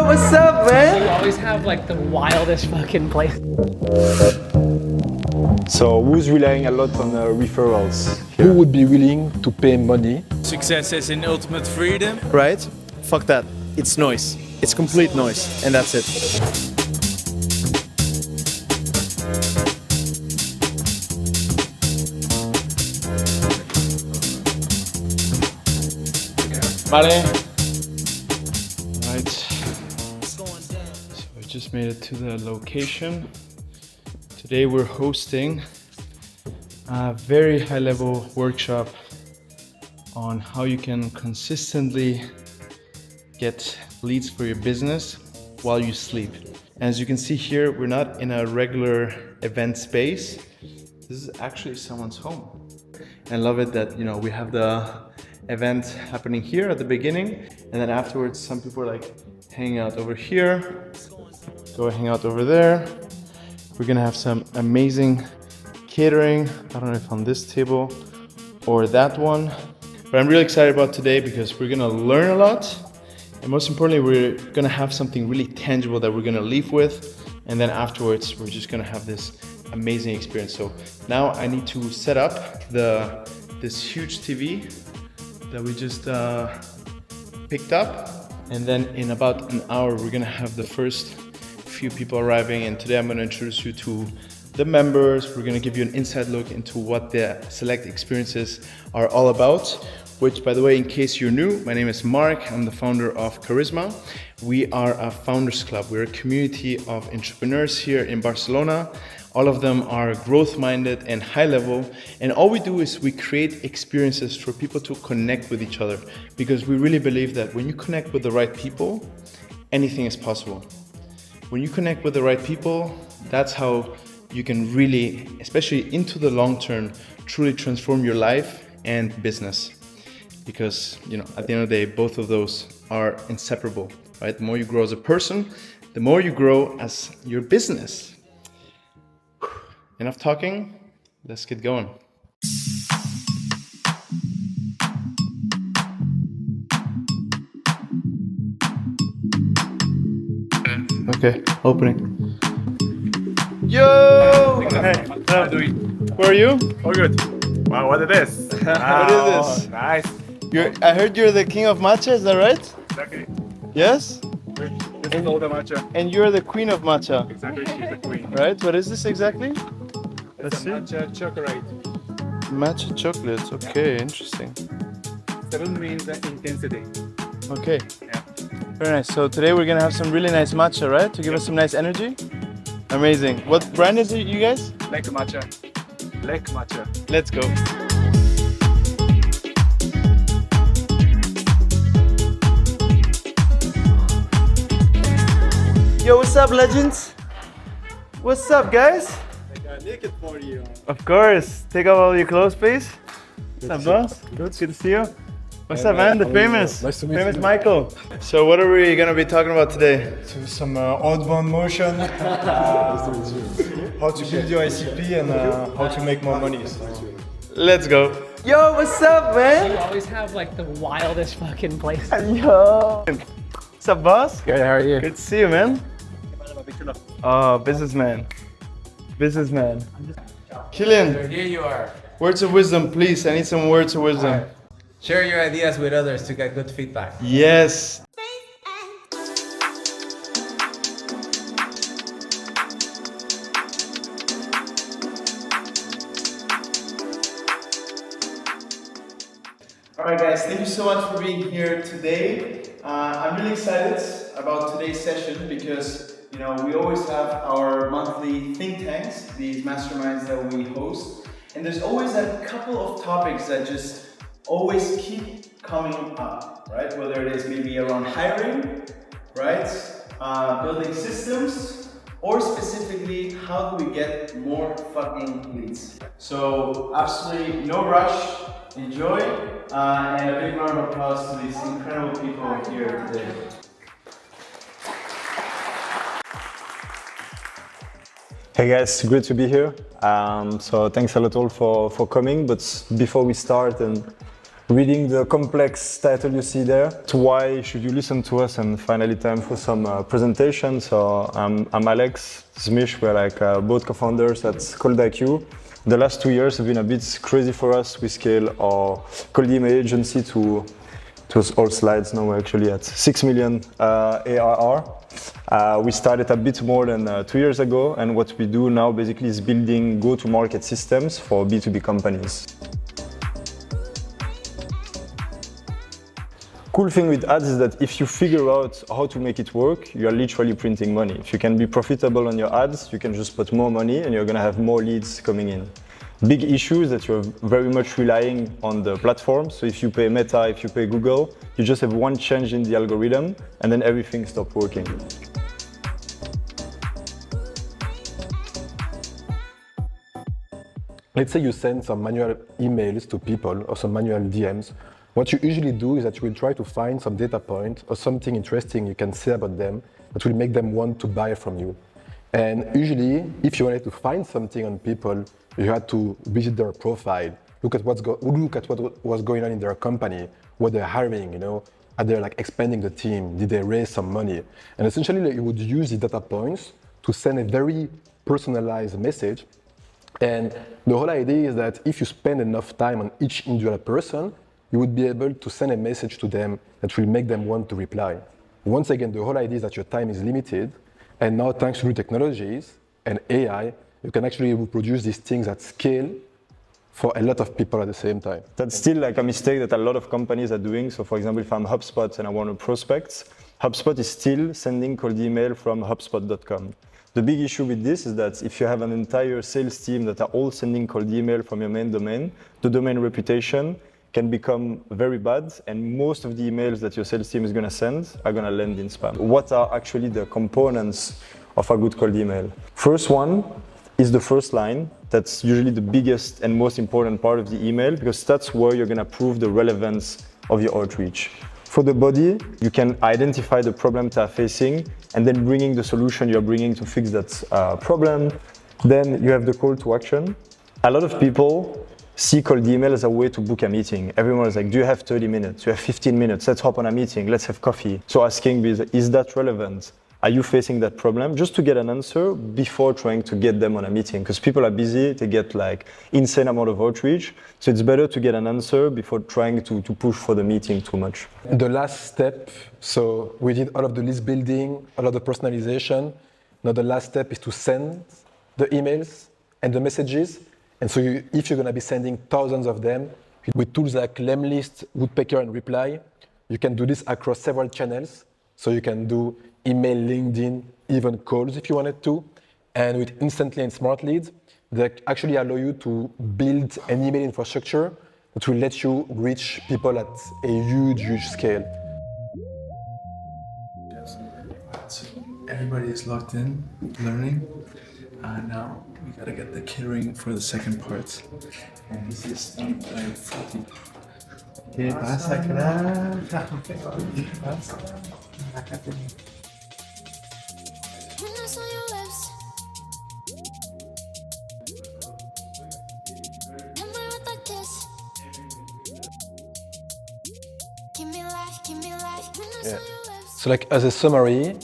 what's up, man? You always have like the wildest fucking place. So who's relying a lot on referrals here? Who would be willing to pay money? Success is in ultimate freedom. Right? Fuck that. It's noise. It's complete noise, and that's it. Vale. Right. So I just made it to the location. Today we're hosting a very high-level workshop on how you can consistently get leads for your business while you sleep. As you can see here, we're not in a regular event space. This is actually someone's home. And I love it that, you know, we have the event happening here at the beginning, and then afterwards some people are like hanging out over here, go hang out over there. We're gonna have some amazing catering. I don't know if on this table or that one, but I'm really excited about today because we're gonna learn a lot. And most importantly, we're gonna have something really tangible that we're gonna leave with. And then afterwards, we're just gonna have this amazing experience. So now I need to set up this huge TV that we just picked up. And then in about an hour, we're gonna have the first few people arriving. And today I'm gonna introduce you to the members. We're gonna give you an inside look into what the select experiences are all about. Which, by the way, in case you're new, my name is Mark. I'm the founder of Karisma. We are a founders club. We're a community of entrepreneurs here in Barcelona. All of them are growth-minded and high-level. And all we do is we create experiences for people to connect with each other. Because we really believe that when you connect with the right people, anything is possible. When you connect with the right people, that's how you can really, especially into the long term, truly transform your life and business. Because, you know, at the end of the day, both of those are inseparable, right? The more you grow as a person, the more you grow as your business. Enough talking, let's get going. Okay, opening. Yo! Hey, how are you doing? Who are you? All good. Wow, what is this? What is this? Nice. I heard you're the king of matcha, is that right? Exactly. Yes? This is all the matcha. And you're the queen of matcha, Exactly, she's the queen. right? What is this exactly? It's a matcha chocolate. Matcha chocolates, okay, interesting. 7 means intensity. Okay, Yeah. very nice. So today we're gonna have some really nice matcha, right? To give us some nice energy? Amazing. What brand is it, you guys? Like matcha. Like matcha. Let's go. Yo, what's up, legends? What's up, guys? Naked for you. Of course. Take off all your clothes, please. What's up, boss? Good to see you. What's up, man? The famous, Nice to meet famous you. Michael. So, what are we gonna be talking about today? So some outbound motion, how to build your ICP and how to make more money. So. Let's go. Yo, what's up, man? You always have like the wildest fucking place. Yo. What's up, boss? Good, how are you? Good to see you, man. Oh, businessman. Businessman. Killian, Here you are. words of wisdom, please. I need some words of wisdom. Share your ideas with others to get good feedback. Yes. All right, guys, thank you so much for being here today. I'm really excited about today's session because, you know, we always have our monthly think tanks, these masterminds that we host, and there's always a couple of topics that just always keep coming up, right? Whether it is maybe around hiring, right? Building systems, or specifically, how do we get more fucking leads? So absolutely no rush, enjoy, and a big round of applause to these incredible people here today. Hey guys, great to be here. So thanks a lot all for coming. But before we start and reading the complex title you see there. Why should you listen to us? And finally time for some presentation. So I'm Alex, Mich, we're like both co-founders at ColdIQ. The last 2 years have been a bit crazy for us. We scale our cold email agency to all slides. Now we're actually at 6 million ARR. We started a bit more than 2 years ago, and what we do now basically is building go-to-market systems for B2B companies. Cool thing with ads is that if you figure out how to make it work, you are literally printing money. If you can be profitable on your ads, you can just put more money and you're going to have more leads coming in. Big issue is that you're very much relying on the platform. So if you pay Meta, if you pay Google, you just have one change in the algorithm and then everything stops working. Let's say you send some manual emails to people or some manual DMs. What you usually do is that you will try to find some data point or something interesting you can say about them that will make them want to buy from you. And usually, if you wanted to find something on people, you had to visit their profile, look at what was going on in their company, what they're hiring, are they like expanding the team, did they raise some money? And essentially, you would use the data points to send a very personalized message. And the whole idea is that if you spend enough time on each individual person, you would be able to send a message to them that will make them want to reply. Once again, the whole idea is that your time is limited, and now thanks to new technologies and AI, you can actually reproduce these things at scale for a lot of people at the same time. That's still like a mistake that a lot of companies are doing. So for example, if I'm HubSpot and I want to prospect, HubSpot is still sending cold email from HubSpot.com. The big issue with this is that if you have an entire sales team that are all sending cold email from your main domain, the domain reputation can become very bad, and most of the emails that your sales team is going to send are going to land in spam. What are actually the components of a good cold email? First one is the first line. That's usually the biggest and most important part of the email, because that's where you're going to prove the relevance of your outreach. For the body, you can identify the problem they're facing and then bringing the solution you're bringing to fix that problem. Then you have the call to action. A lot of people see cold email as a way to book a meeting. Everyone is like, do you have 30 minutes? Do you have 15 minutes? Let's hop on a meeting. Let's have coffee. So asking, is that relevant? Are you facing that problem? Just to get an answer before trying to get them on a meeting. Because people are busy, they get like insane amount of outreach. So it's better to get an answer before trying to push for the meeting too much. The last step, so we did all of the list building, all of the personalization. Now the last step is to send the emails and the messages. And so if you're going to be sending thousands of them, with tools like Lemlist, Woodpecker, and Reply, you can do this across several channels. So you can do email, LinkedIn, even calls if you wanted to. And with Instantly and Smart Leads, they actually allow you to build an email infrastructure that will let you reach people at a huge scale. Everybody is locked in, learning. Now we gotta get the catering for the second part. And this is done by 40. ¿Qué pasa, crack? ¿Qué pasa? Yeah. So like as a summary,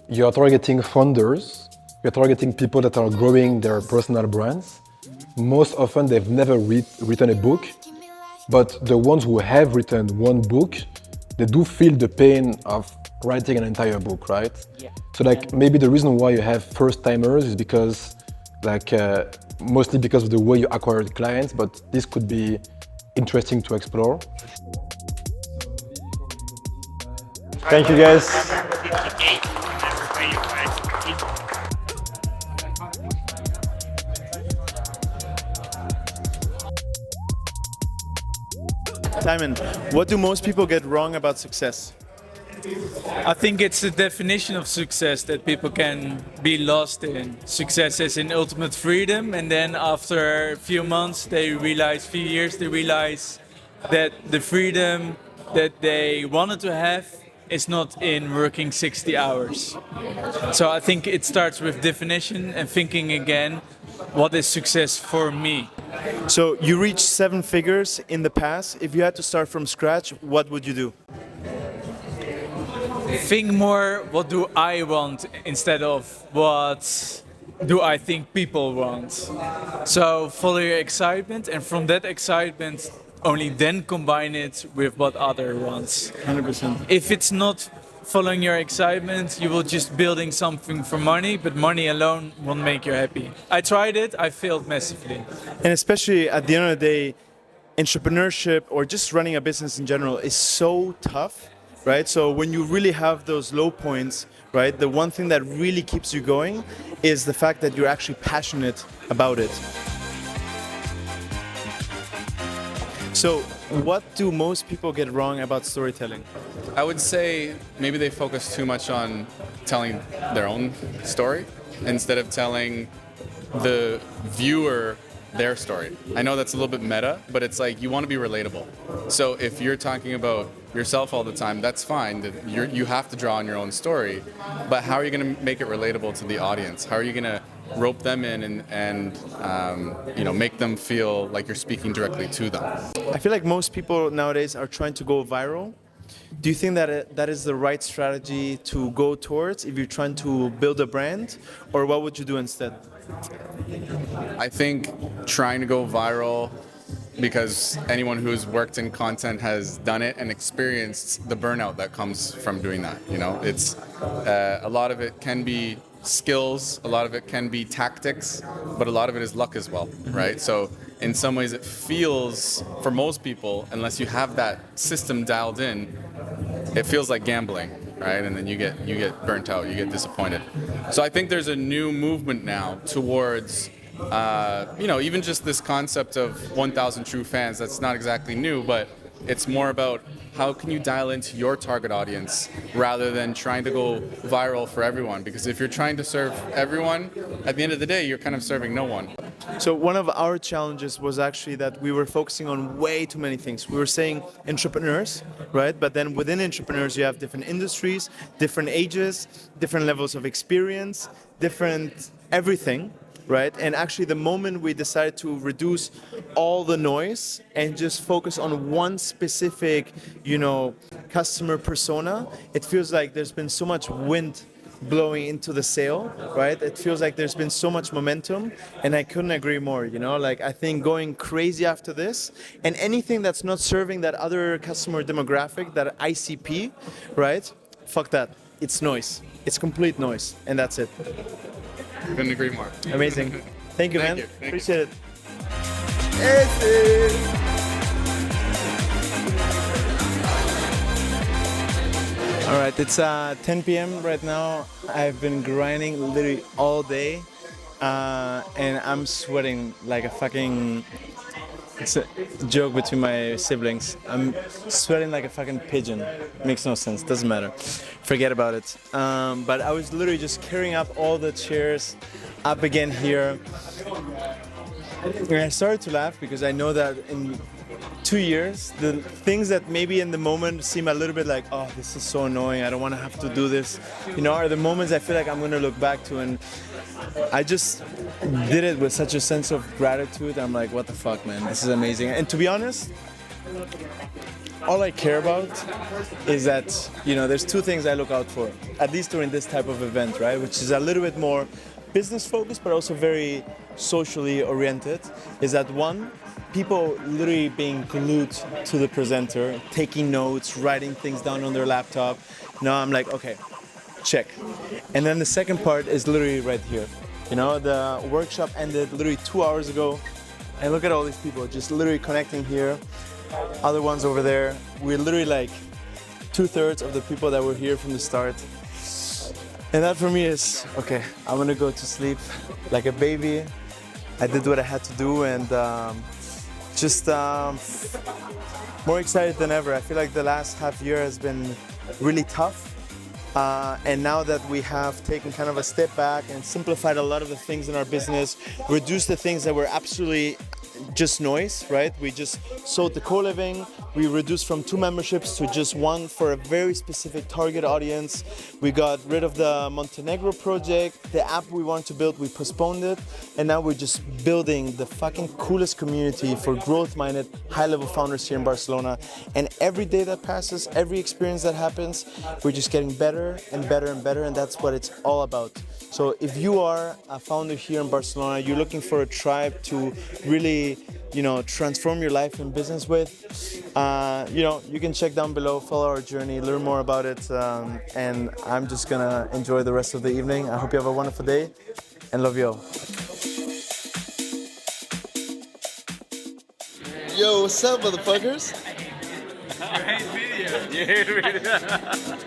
you're targeting founders, you're targeting people that are growing their personal brands. Most often they've never written a book, but the ones who have written one book, they do feel the pain of writing an entire book, right? Yeah. So like maybe the reason why you have first timers is because like mostly because of the way you acquire clients, but this could be interesting to explore. Thank you guys. Simon, what do most people get wrong about success? I think it's the definition of success that people can be lost in. Success is in ultimate freedom, and then after a few months, few years, they realize that the freedom that they wanted to have is not in working 60 hours. So I think it starts with definition and thinking again, what is success for me. So you reached 7 figures in the past. If you had to start from scratch, what would you do? Think more, what do I want instead of what do I think people want. So follow your excitement, and from that excitement only then combine it with what other wants. 100%. If it's not following your excitement, you will just building something for money, but money alone won't make you happy. I tried it, I failed massively. And especially at the end of the day, entrepreneurship or just running a business in general is so tough, right? So when you really have those low points, right, the one thing that really keeps you going is the fact that you're actually passionate about it. So what do most people get wrong about storytelling? I would say maybe they focus too much on telling their own story instead of telling the viewer their story. I know that's a little bit meta, but it's like you want to be relatable. So if you're talking about yourself all the time, that's fine. You have to draw on your own story, but how are you going to make it relatable to the audience? How are you going to rope them in and make them feel like you're speaking directly to them? I feel like most people nowadays are trying to go viral. Do you think that that is the right strategy to go towards if you're trying to build a brand, or what would you do instead? I think trying to go viral, because anyone who's worked in content has done it and experienced the burnout that comes from doing that. It's a lot of it can be skills, a lot of it can be tactics, but a lot of it is luck as well, right? So in some ways it feels, for most people, unless you have that system dialed in, it feels like gambling, right? And then you get burnt out, you get disappointed. So I think there's a new movement now towards even just this concept of 1,000 true fans. That's not exactly new, but it's more about how can you dial into your target audience rather than trying to go viral for everyone. Because if you're trying to serve everyone, at the end of the day, you're kind of serving no one. So one of our challenges was actually that we were focusing on way too many things. We were saying entrepreneurs, right? But then within entrepreneurs, you have different industries, different ages, different levels of experience, different everything. Right? And actually the moment we decided to reduce all the noise and just focus on one specific, customer persona, it feels like there's been so much wind blowing into the sail, right? It feels like there's been so much momentum, and I couldn't agree more, I think going crazy after this, and anything that's not serving that other customer demographic, that ICP, right? Fuck that. It's noise. It's complete noise, and that's it. Couldn't agree more. Amazing. Thank you, man. Thank you. Appreciate it. All right, it's 10 p.m. right now. I've been grinding literally all day, and I'm sweating like a fucking... It's a joke between my siblings. I'm sweating like a fucking pigeon. Makes no sense, doesn't matter. Forget about it. But I was literally just carrying up all the chairs up again here. And I started to laugh because I know that in 2 years, the things that maybe in the moment seem a little bit like, oh, this is so annoying, I don't want to have to do this, are the moments I feel like I'm going to look back to, and I just did it with such a sense of gratitude. I'm like, what the fuck, man, this is amazing. And to be honest, all I care about is that, there's 2 things I look out for, at least during this type of event, right? Which is a little bit more business focused, but also very socially oriented, is that one, people literally being glued to the presenter, taking notes, writing things down on their laptop. Now I'm like, okay, check. And then the second part is literally right here. The workshop ended literally 2 hours ago. And look at all these people just literally connecting here. Other ones over there. We're literally like 2/3 of the people that were here from the start. And that for me is, okay, I'm gonna go to sleep like a baby. I did what I had to do, and just more excited than ever. I feel like the last half year has been really tough. And now that we have taken kind of a step back and simplified a lot of the things in our business, reduced the things that were absolutely just noise, right? We just sold the co-living, We reduced from 2 memberships to just 1 for a very specific target audience. We got rid of the Montenegro project. The app we wanted to build, we postponed it. And now we're just building the fucking coolest community for growth-minded, high-level founders here in Barcelona. And every day that passes, every experience that happens, we're just getting better and better and better, and that's what it's all about. So if you are a founder here in Barcelona, you're looking for a tribe to really, transform your life and business with, you can check down below, follow our journey, learn more about it, and I'm just gonna enjoy the rest of the evening. I hope you have a wonderful day, and love you all. Yo, what's up, motherfuckers? You hate video.